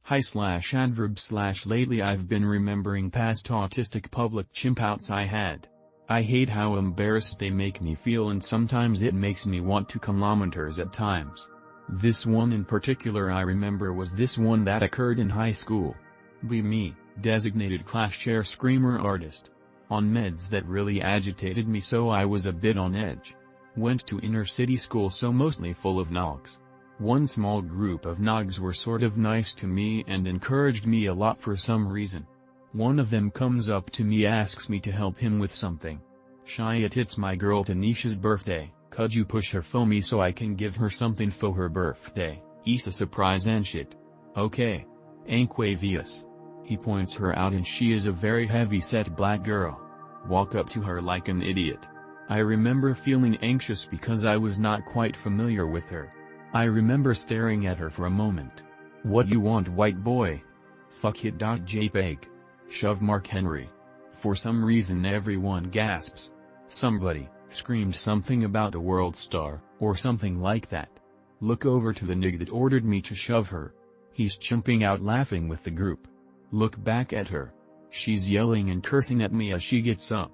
Hi/adverb/lately I've been remembering past autistic public chimpouts I had. I hate how embarrassed they make me feel, and sometimes it makes me want to kilometers at times. This one in particular I remember was this one that occurred in high school. Me, designated class chair screamer artist. On meds that really agitated me, so I was a bit on edge. Went to inner city school, so mostly full of nogs. One small group of nogs were sort of nice to me and encouraged me a lot for some reason. One of them comes up to me, asks me to help him with something. Shit, it's my girl Tanisha's birthday, could you push her for me so I can give her something for her birthday, Issa surprise and shit. Okay. Anquavius. He points her out and she is a very heavy-set black girl. Walk up to her like an idiot. I remember feeling anxious because I was not quite familiar with her. I remember staring at her for a moment. What you want, white boy? Fuck it. JPEG. Shove Mark Henry. For some reason everyone gasps. Somebody screamed something about a world star, or something like that. Look over to the nig that ordered me to shove her. He's chumping out laughing with the group. Look back at her. She's yelling and cursing at me as she gets up.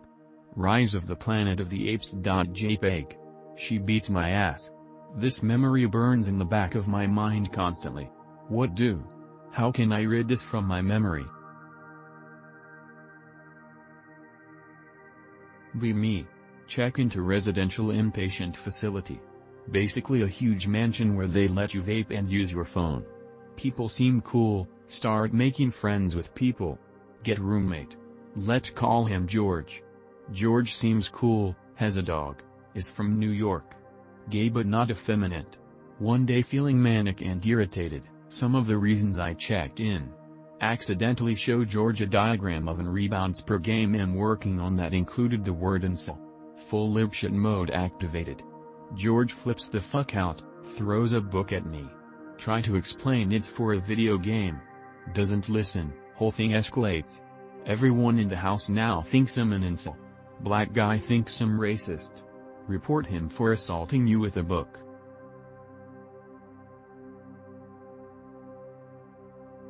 Rise of the Planet of the Apes. JPEG. She beats my ass. This memory burns in the back of my mind constantly. What do? How can I rid this from my memory? Me. Check into residential inpatient facility. Basically a huge mansion where they let you vape and use your phone. People seem cool, start making friends with people. Get roommate. Let's call him George. George seems cool, has a dog, is from New York. Gay but not effeminate. One day feeling manic and irritated, some of the reasons I checked in. Accidentally show George a diagram of an rebounds per game. I'm working on that, included the word incel. Full libshit mode activated. George flips the fuck out, throws a book at me. Try to explain it's for a video game. Doesn't listen, whole thing escalates. Everyone in the house now thinks I'm an incel. Black guy thinks I'm racist. Report him for assaulting you with a book.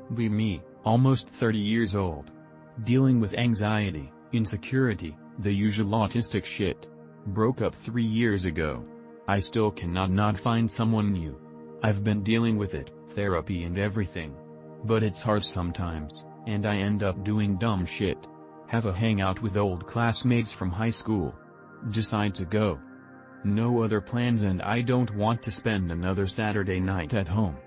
Me, almost 30 years old. Dealing with anxiety, insecurity, the usual autistic shit. Broke up 3 years ago. I still cannot not find someone new. I've been dealing with it, therapy and everything. But it's hard sometimes, and I end up doing dumb shit. Have a hangout with old classmates from high school. Decide to go. No other plans, and I don't want to spend another Saturday night at home.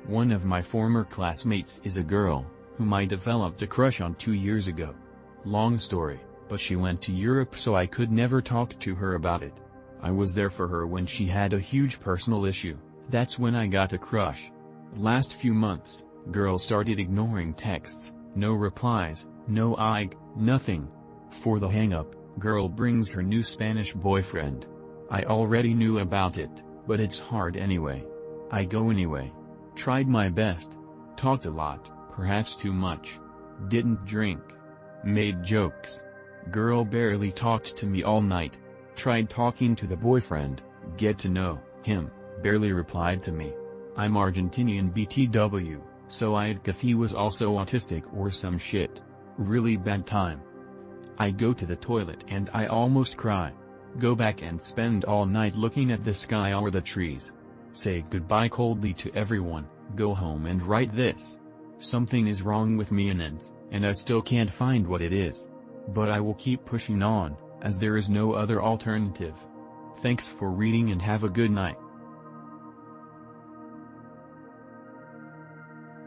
One of my former classmates is a girl, whom I developed a crush on 2 years ago. Long story, but she went to Europe so I could never talk to her about it. I was there for her when she had a huge personal issue, that's when I got a crush. Last few months, girl started ignoring texts, no replies, no IG, nothing. For the hang-up, girl brings her new Spanish boyfriend. I already knew about it, but it's hard anyway. I go anyway. Tried my best. Talked a lot, perhaps too much. Didn't drink. Made jokes. Girl barely talked to me all night. Tried talking to the boyfriend, get to know him, barely replied to me. I'm Argentinian BTW, so I'd if he was also autistic or some shit. Really bad time. I go to the toilet and I almost cry. Go back and spend all night looking at the sky or the trees. Say goodbye coldly to everyone, go home and write this. Something is wrong with me and I still can't find what it is. But I will keep pushing on, as there is no other alternative. Thanks for reading and have a good night.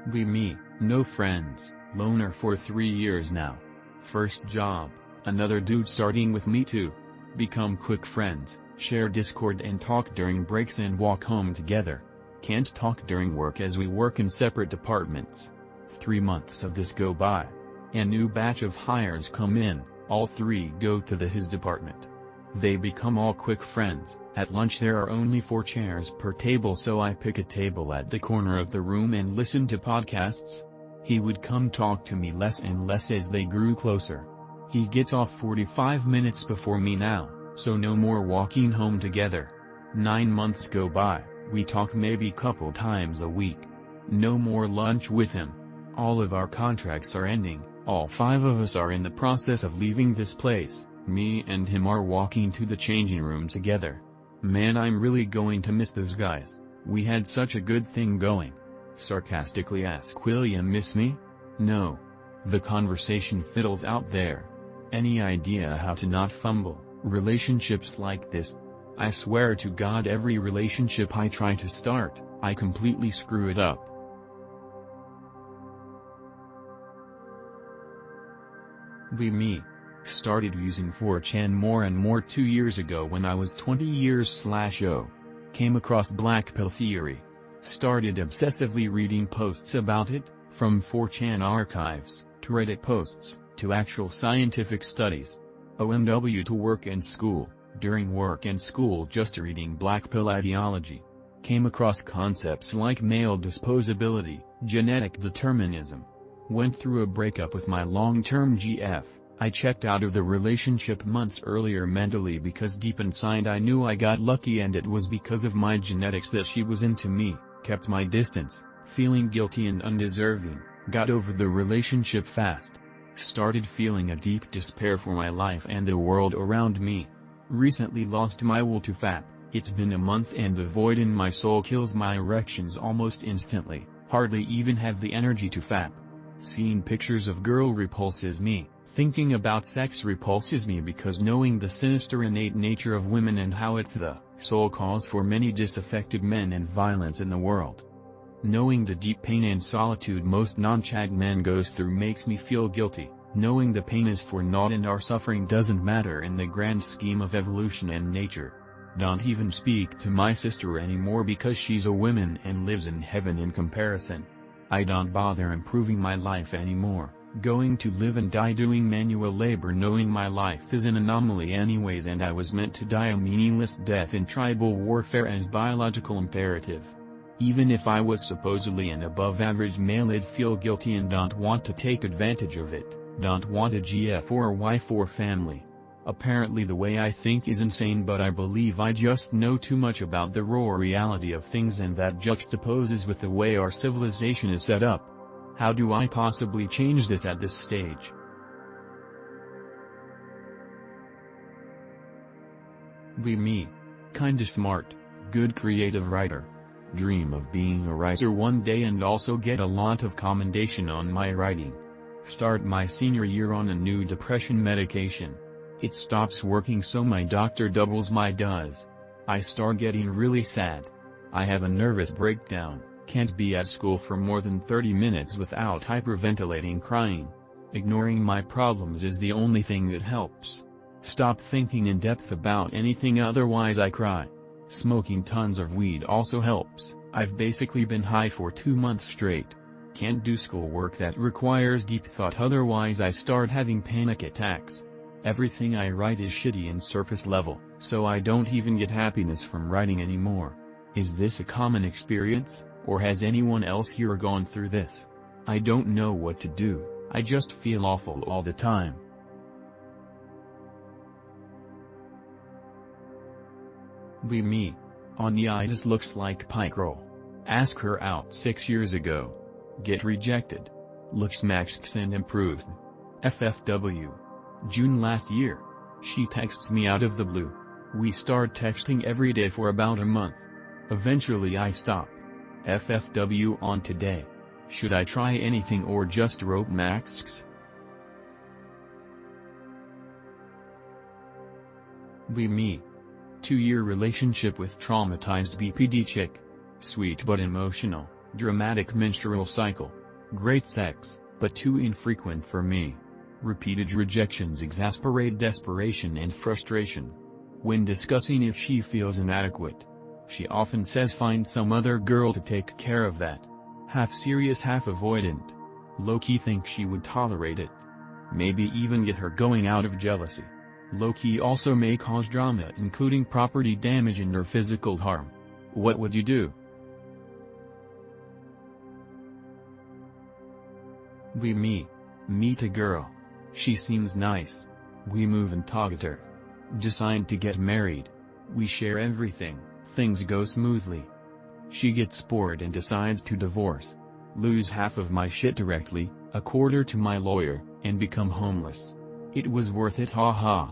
Me, no friends, loner for 3 years now. First job, another dude starting with me too. Become quick friends, share Discord and talk during breaks and walk home together. Can't talk during work as we work in separate departments. 3 months of this go by. A new batch of hires come in, all 3 go to his department. They become all quick friends. At lunch there are only 4 chairs per table, so I pick a table at the corner of the room and listen to podcasts. He would come talk to me less and less as they grew closer. He gets off 45 minutes before me now, so no more walking home together. 9 months go by, we talk maybe couple times a week. No more lunch with him. All of our contracts are ending, all 5 of us are in the process of leaving this place, me and him are walking to the changing room together. Man, I'm really going to miss those guys, we had such a good thing going. Sarcastically ask, will you miss me? No. The conversation fiddles out there. Any idea how to not fumble relationships like this? I swear to God, every relationship I try to start, I completely screw it up. Me. Started using 4chan more and more 2 years ago when I was 20 years/0. Came across black pill theory. Started obsessively reading posts about it, from 4chan archives, to Reddit posts, to actual scientific studies. OMW to work and school, during work and school just reading black pill ideology. Came across concepts like male disposability, genetic determinism. Went through a breakup with my long-term GF. I checked out of the relationship months earlier mentally because deep inside I knew I got lucky and it was because of my genetics that she was into me, kept my distance, feeling guilty and undeserving, got over the relationship fast. Started feeling a deep despair for my life and the world around me. Recently lost my will to fap, it's been a month and the void in my soul kills my erections almost instantly, hardly even have the energy to fap. Seeing pictures of girl repulses me. Thinking about sex repulses me because knowing the sinister innate nature of women and how it's the sole cause for many disaffected men and violence in the world. Knowing the deep pain and solitude most non-chag men goes through makes me feel guilty, knowing the pain is for naught and our suffering doesn't matter in the grand scheme of evolution and nature. Don't even speak to my sister anymore because she's a woman and lives in heaven in comparison. I don't bother improving my life anymore. Going to live and die doing manual labor knowing my life is an anomaly anyways and I was meant to die a meaningless death in tribal warfare as biological imperative. Even if I was supposedly an above-average male I'd feel guilty and don't want to take advantage of it, don't want a GF or a wife or family. Apparently the way I think is insane but I believe I just know too much about the raw reality of things and that juxtaposes with the way our civilization is set up. How do I possibly change this at this stage? Me. Kinda smart, good creative writer. Dream of being a writer one day and also get a lot of commendation on my writing. Start my senior year on a new depression medication. It stops working so my doctor doubles my dose. I start getting really sad. I have a nervous breakdown. Can't be at school for more than 30 minutes without hyperventilating crying. Ignoring my problems is the only thing that helps. Stop thinking in depth about anything otherwise I cry. Smoking tons of weed also helps. I've basically been high for 2 months straight. Can't do schoolwork that requires deep thought otherwise I start having panic attacks. Everything I write is shitty and surface level, so I don't even get happiness from writing anymore. Is this a common experience? Or has anyone else here gone through this? I don't know what to do, I just feel awful all the time. Me. Oniitis looks like pike roll. Ask her out 6 years ago. Get rejected. Looks maxx and improved. FFW. June last year. She texts me out of the blue. We start texting every day for about a month. Eventually I stop. FFW on today. Should I try anything or just rope maxx? Me. 2-year relationship with traumatized BPD chick. Sweet but emotional, dramatic menstrual cycle. Great sex, but too infrequent for me. Repeated rejections exasperate desperation and frustration. When discussing if she feels inadequate, she often says find some other girl to take care of that. Half serious, half avoidant. Low-key think she would tolerate it. Maybe even get her going out of jealousy. Low-key also may cause drama including property damage and or physical harm. What would you do? Me. Meet a girl. She seems nice. We move and target her. Decide to get married. We share everything. Things go smoothly. She gets bored and decides to divorce. lose half of my shit directly, a quarter to my lawyer, and become homeless. It was worth it, haha.